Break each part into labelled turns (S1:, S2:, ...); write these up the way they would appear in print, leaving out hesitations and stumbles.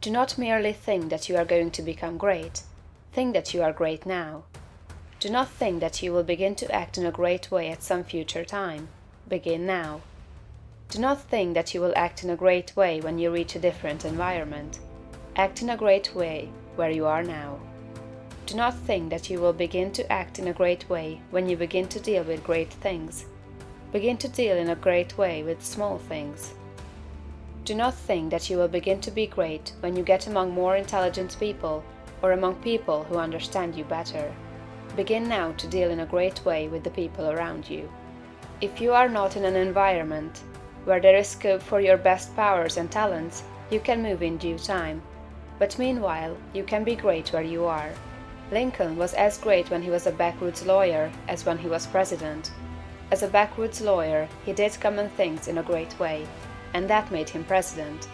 S1: Do not merely think that you are going to become great. Think that you are great now. Do not think that you will begin to act in a great way at some future time. Begin now. Do not think that you will act in a great way when you reach a different environment. Act in a great way where you are now. Do not think that you will begin to act in a great way when you begin to deal with great things. Begin to deal in a great way with small things. Do not think that you will begin to be great when you get among more intelligent people or among people who understand you better. Begin now to deal in a great way with the people around you. If you are not in an environment where there is scope for your best powers and talents, you can move in due time. But meanwhile, you can be great where you are. Lincoln was as great when he was a backwoods lawyer as when he was president. As a backwoods lawyer, he did common things in a great way, and that made him president.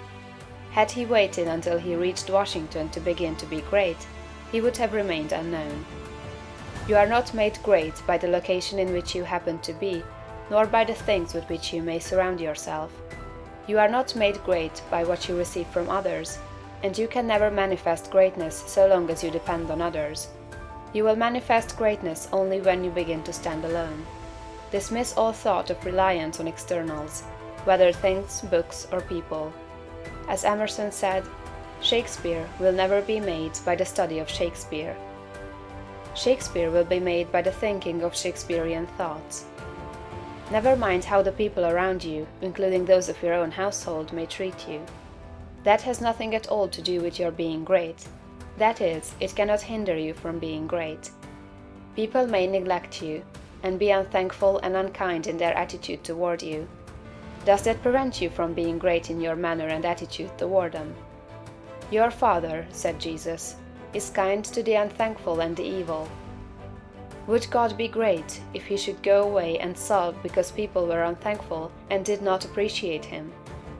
S1: Had he waited until he reached Washington to begin to be great, he would have remained unknown. You are not made great by the location in which you happen to be, nor by the things with which you may surround yourself. You are not made great by what you receive from others, and you can never manifest greatness so long as you depend on others. You will manifest greatness only when you begin to stand alone. Dismiss all thought of reliance on externals, whether things, books, or people. As Emerson said, Shakespeare will never be made by the study of Shakespeare. Shakespeare will be made by the thinking of Shakespearean thoughts. Never mind how the people around you, including those of your own household, may treat you. That has nothing at all to do with your being great. That is, it cannot hinder you from being great. People may neglect you, and be unthankful and unkind in their attitude toward you. Does that prevent you from being great in your manner and attitude toward them? Your Father, said Jesus, is kind to the unthankful and the evil. Would God be great if he should go away and sulk because people were unthankful and did not appreciate him?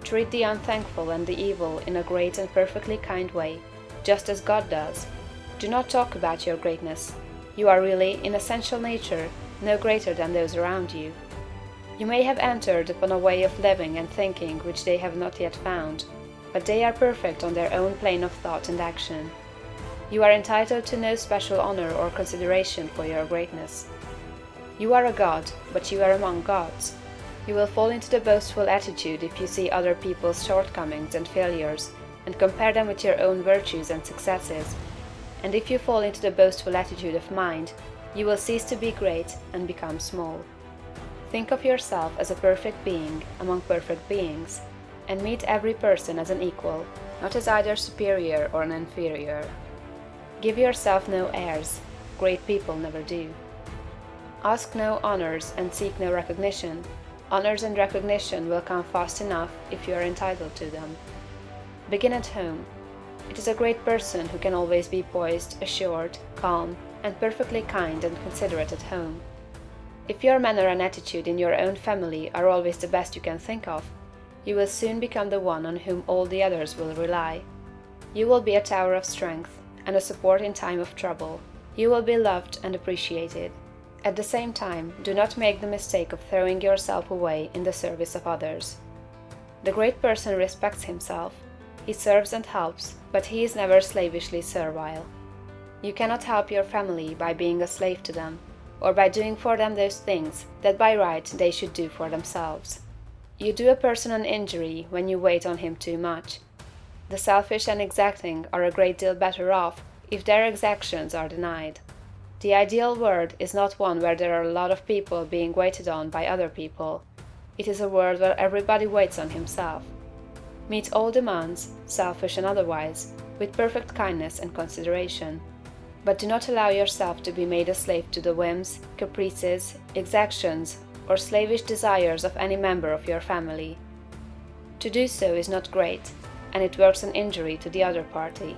S1: Treat the unthankful and the evil in a great and perfectly kind way, just as God does. Do not talk about your greatness. You are really, in essential nature, no greater than those around you. You may have entered upon a way of living and thinking which they have not yet found, but they are perfect on their own plane of thought and action. You are entitled to no special honor or consideration for your greatness. You are a god, but you are among gods. You will fall into the boastful attitude if you see other people's shortcomings and failures, and compare them with your own virtues and successes. And if you fall into the boastful attitude of mind, you will cease to be great and become small. Think of yourself as a perfect being among perfect beings, and meet every person as an equal, not as either superior or an inferior. Give yourself no airs. Great people never do. Ask no honors and seek no recognition. Honors and recognition will come fast enough if you are entitled to them. Begin at home. It is a great person who can always be poised, assured, calm, and perfectly kind and considerate at home. If your manner and attitude in your own family are always the best you can think of, you will soon become the one on whom all the others will rely. You will be a tower of strength and a support in time of trouble. You will be loved and appreciated. At the same time, do not make the mistake of throwing yourself away in the service of others. The great person respects himself. He serves and helps, but he is never slavishly servile. You cannot help your family by being a slave to them, or by doing for them those things that by right they should do for themselves. You do a person an injury when you wait on him too much. The selfish and exacting are a great deal better off if their exactions are denied. The ideal world is not one where there are a lot of people being waited on by other people. It is a world where everybody waits on himself. Meet all demands, selfish and otherwise, with perfect kindness and consideration. But do not allow yourself to be made a slave to the whims, caprices, exactions, or slavish desires of any member of your family. To do so is not great, and it works an injury to the other party.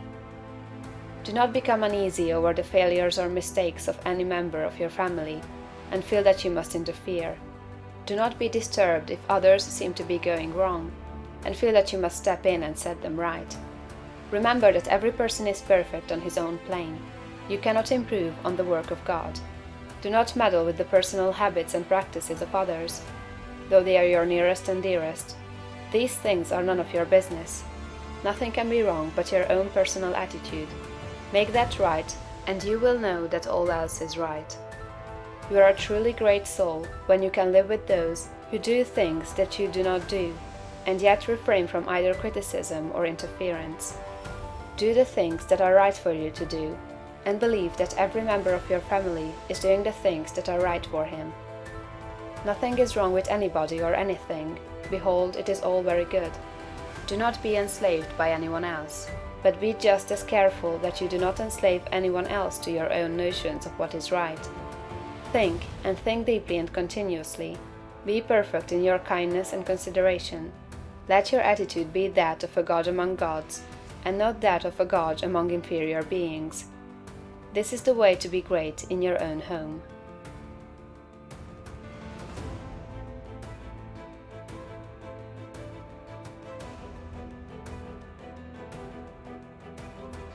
S1: Do not become uneasy over the failures or mistakes of any member of your family, and feel that you must interfere. Do not be disturbed if others seem to be going wrong, and feel that you must step in and set them right. Remember that every person is perfect on his own plane. You cannot improve on the work of God. Do not meddle with the personal habits and practices of others, though they are your nearest and dearest. These things are none of your business. Nothing can be wrong but your own personal attitude. Make that right, and you will know that all else is right. You are a truly great soul when you can live with those who do things that you do not do, and yet refrain from either criticism or interference. Do the things that are right for you to do, and believe that every member of your family is doing the things that are right for him. Nothing is wrong with anybody or anything. Behold, it is all very good. Do not be enslaved by anyone else, but be just as careful that you do not enslave anyone else to your own notions of what is right. Think, and think deeply and continuously. Be perfect in your kindness and consideration. Let your attitude be that of a god among gods, and not that of a god among inferior beings. This is the way to be great in your own home.